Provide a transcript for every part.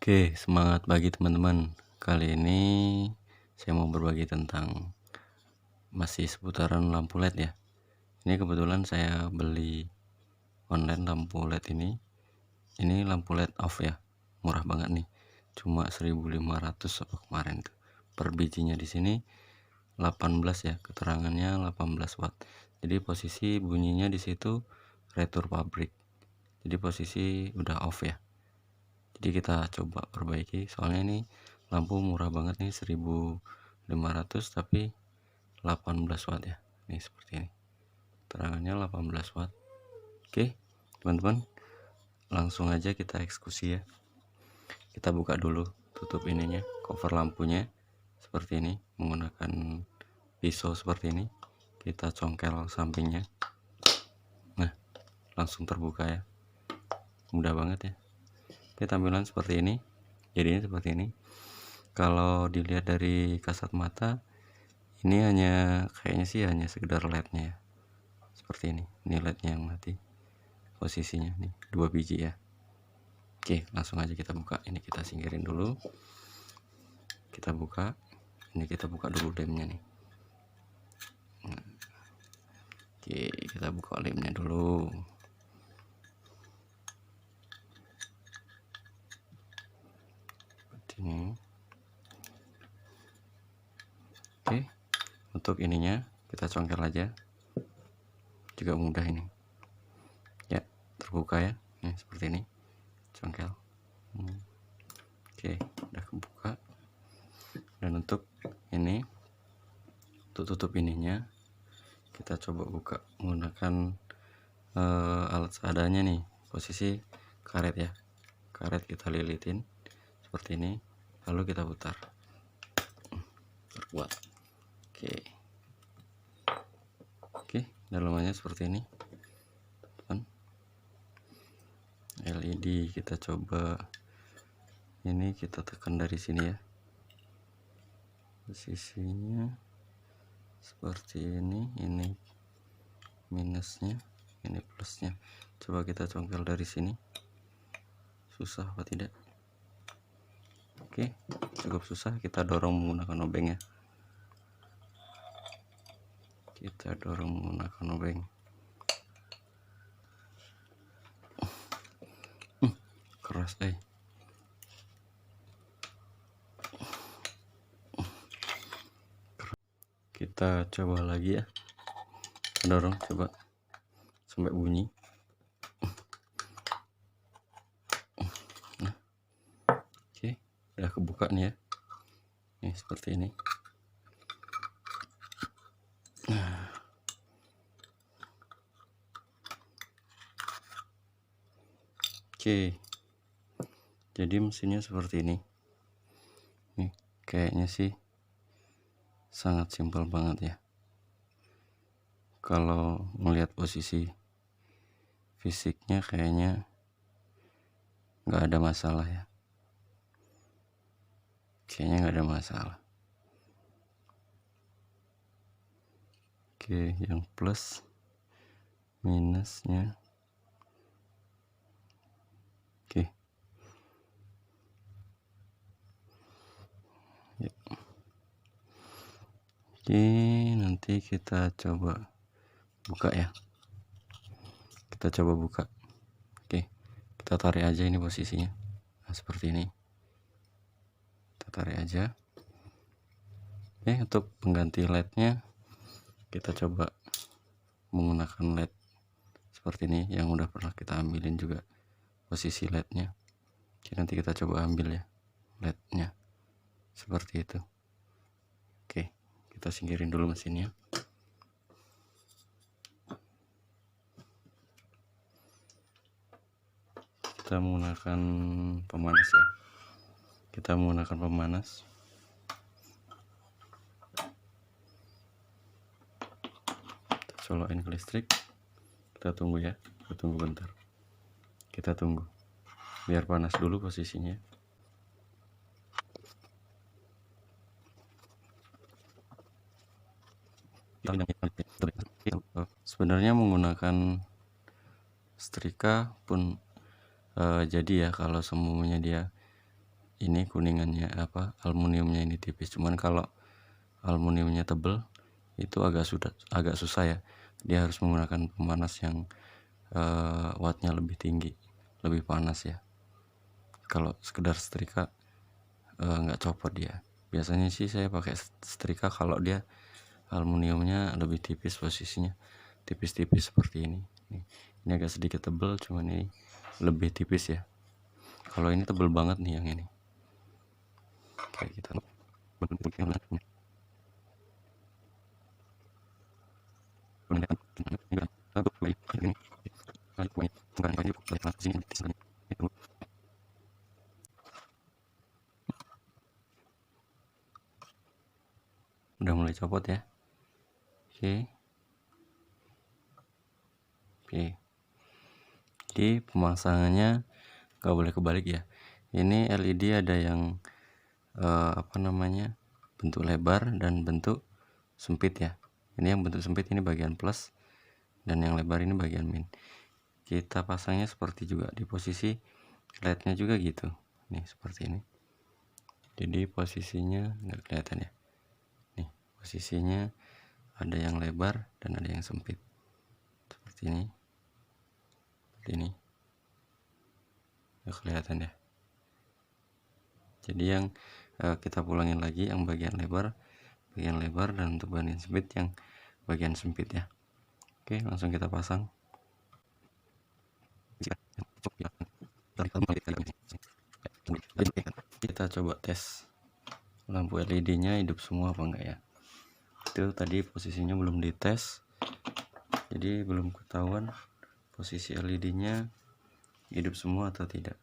Oke, semangat pagi teman-teman. Kali ini saya mau berbagi tentang masih seputaran lampu LED ya. Ini kebetulan saya beli online lampu LED ini. Ini lampu LED off ya. Murah banget nih. Cuma 1.500 apa kemarin tuh. Per bijinya di sini 18 ya, keterangannya 18 watt. Jadi posisi bunyinya di situ retur pabrik. Jadi posisi udah off ya. Jadi kita coba perbaiki, soalnya ini lampu murah banget nih, 1.500 tapi 18 watt ya. Nih seperti ini, terangannya 18 watt. Oke teman-teman, langsung aja kita eksekusi ya. Kita buka dulu, tutup ininya, cover lampunya seperti ini, menggunakan pisau seperti ini. Kita congkel sampingnya. Nah, langsung terbuka ya, mudah banget ya. Oke, tampilan seperti ini, jadinya seperti ini. Kalau dilihat dari kasat mata, ini kayaknya sih hanya sekedar LED-nya ya. Seperti ini LED-nya yang mati. Posisinya nih 2 biji ya. Oke, langsung aja kita buka. Ini kita singkirin dulu. Kita buka. Ini kita buka dulu lemnya nih. Oke, kita buka lemnya dulu. Seperti ini. Oke, untuk ininya kita congkel aja. Juga mudah ini. Ya, terbuka ya. Nih seperti ini. Congkel. Oke, udah kebuka. Dan untuk ini, untuk tutup ininya, kita coba buka menggunakan alat seadanya nih. Posisi karet ya, karet kita lilitin seperti ini, lalu kita putar. Terkuat. Oke, dalamannya seperti ini. LED kita coba, ini kita tekan dari sini ya, posisinya seperti ini minusnya, ini plusnya. Coba kita congkel dari sini, susah apa tidak? Oke, cukup susah. Kita dorong menggunakan obeng ya, kita dorong menggunakan obeng. Keras kita coba lagi ya, kita dorong coba sampai bunyi. Nah, oke, udah kebuka nih ya, nih seperti ini. Nah, oke, jadi mesinnya seperti ini nih. Kayaknya sih sangat simpel banget ya. Kalau melihat posisi fisiknya kayaknya nggak ada masalah ya, kayaknya nggak ada masalah. Oke, yang plus minusnya. Oke ya. Oke, nanti kita coba buka ya, kita coba buka. Oke, kita tarik aja ini posisinya. Nah, seperti ini, kita tarik aja. Oke, untuk pengganti LED-nya kita coba menggunakan LED seperti ini yang udah pernah kita ambilin juga posisi LED-nya. Oke, nanti kita coba ambil ya LED-nya seperti itu. Oke, kita singkirin dulu mesinnya. Kita menggunakan pemanas ya, kita menggunakan pemanas. Kita colokin ke listrik. Kita tunggu ya, kita tunggu bentar, kita tunggu biar panas dulu posisinya. Sebenarnya menggunakan setrika pun jadi ya, kalau semuanya dia ini kuningannya aluminiumnya ini tipis. Cuman kalau aluminiumnya tebel itu agak susah ya. Dia harus menggunakan pemanas yang wattnya lebih tinggi, lebih panas ya. Kalau sekedar setrika nggak copot dia. Biasanya sih saya pakai setrika kalau dia aluminiumnya lebih tipis, posisinya tipis-tipis seperti ini. Ini agak sedikit tebel, cuman ini lebih tipis ya. Kalau ini tebel banget nih yang ini. Kayak kita udah mulai copot ya. Oke. Jadi pemasangannya nggak boleh kebalik ya. Ini LED ada yang bentuk lebar dan bentuk sempit ya. Ini yang bentuk sempit ini bagian plus, dan yang lebar ini bagian min. Kita pasangnya seperti juga di posisi LED-nya juga gitu. Nih seperti ini. Jadi posisinya nggak kelihatan ya. Nih posisinya ada yang lebar dan ada yang sempit. Seperti ini. Seperti ini. Nggak kelihatan ya. Jadi yang kita pulangin lagi yang bagian lebar, dan untuk bagian sempit yang bagian sempit ya. Oke, langsung kita pasang. Kita coba tes lampu LED-nya hidup semua apa enggak ya. Itu tadi posisinya belum dites, jadi belum ketahuan posisi LED-nya hidup semua atau tidak.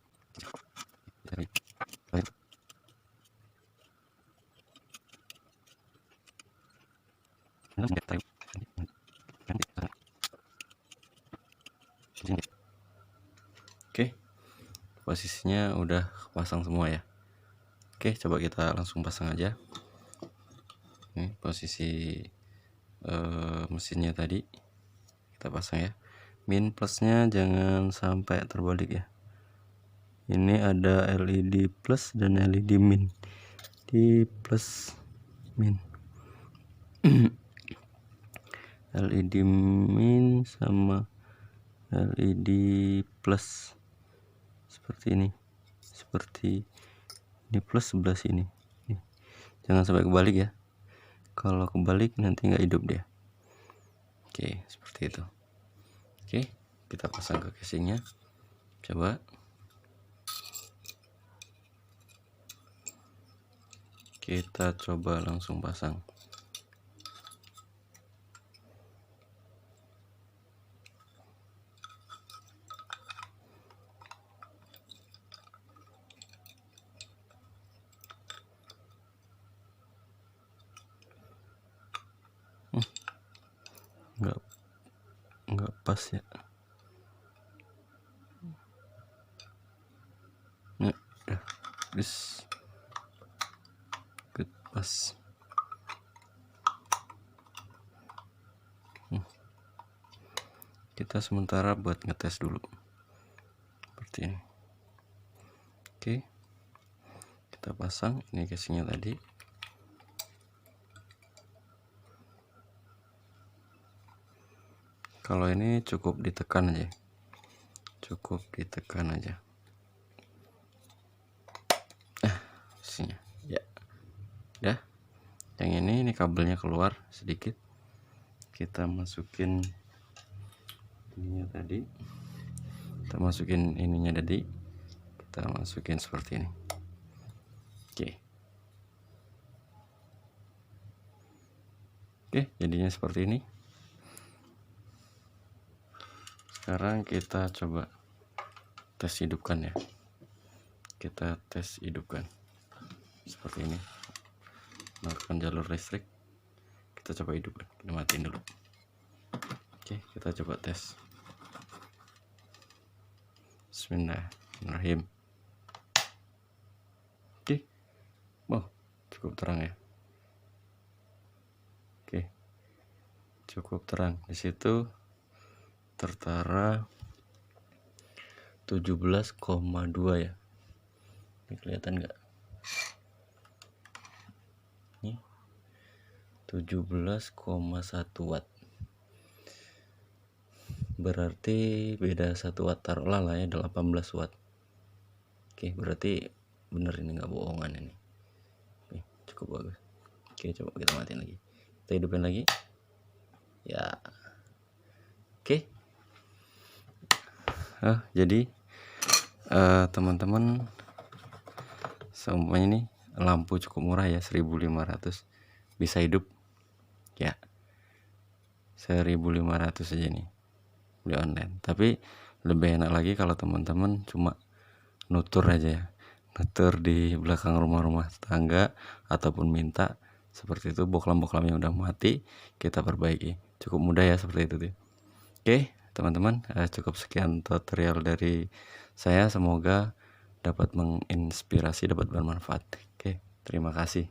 Oke, posisinya udah pasang semua ya. Oke, coba kita langsung pasang aja. Ini posisi mesinnya tadi kita pasang ya. Min plusnya jangan sampai terbalik ya. Ini ada LED plus dan LED min. Di plus min. LED min sama LED plus seperti ini. Seperti ini plus sebelah sini. Nih. Jangan sampai kebalik ya. Kalau kebalik nanti nggak hidup dia. Oke, seperti itu. Oke, kita pasang ke casingnya. Coba. Kita coba langsung pasang. Nggak pas ya. Nah, udah bis pas. Kita sementara buat ngetes dulu seperti ini. Oke, kita pasang ini casingnya tadi. Kalau ini cukup ditekan aja, isinya ya. Udah, yang ini kabelnya keluar sedikit, kita masukin ininya tadi, kita masukin seperti ini. Oke, jadinya seperti ini. Sekarang kita coba tes hidupkan ya. Kita tes hidupkan seperti ini. Melakukan jalur listrik. Kita coba hidupkan. Kita matiin dulu. Oke, kita coba tes. Bismillahirrahmanirrahim. Oke. Oh, cukup terang ya. Oke. Cukup terang. Di situ tertara 17,2 ya. Ini kelihatan nggak? 17,1 watt. Berarti beda 1 watt, taruhlah lah ya 18 watt. Oke, berarti bener ini, nggak bohongan ini. Oke, cukup bagus. Oke, coba kita matiin lagi, kita hidupin lagi ya. Oke. Jadi teman-teman, semuanya ini lampu cukup murah ya, 1.500 bisa hidup ya. 1.500 aja nih beli online. Tapi lebih enak lagi kalau teman-teman cuma nutur aja ya, nutur di belakang rumah-rumah tetangga ataupun minta seperti itu, boklam-boklam yang udah mati kita perbaiki. Cukup mudah ya seperti itu tuh. Oke teman-teman, cukup sekian tutorial dari saya, semoga dapat menginspirasi, dapat bermanfaat. Oke, terima kasih.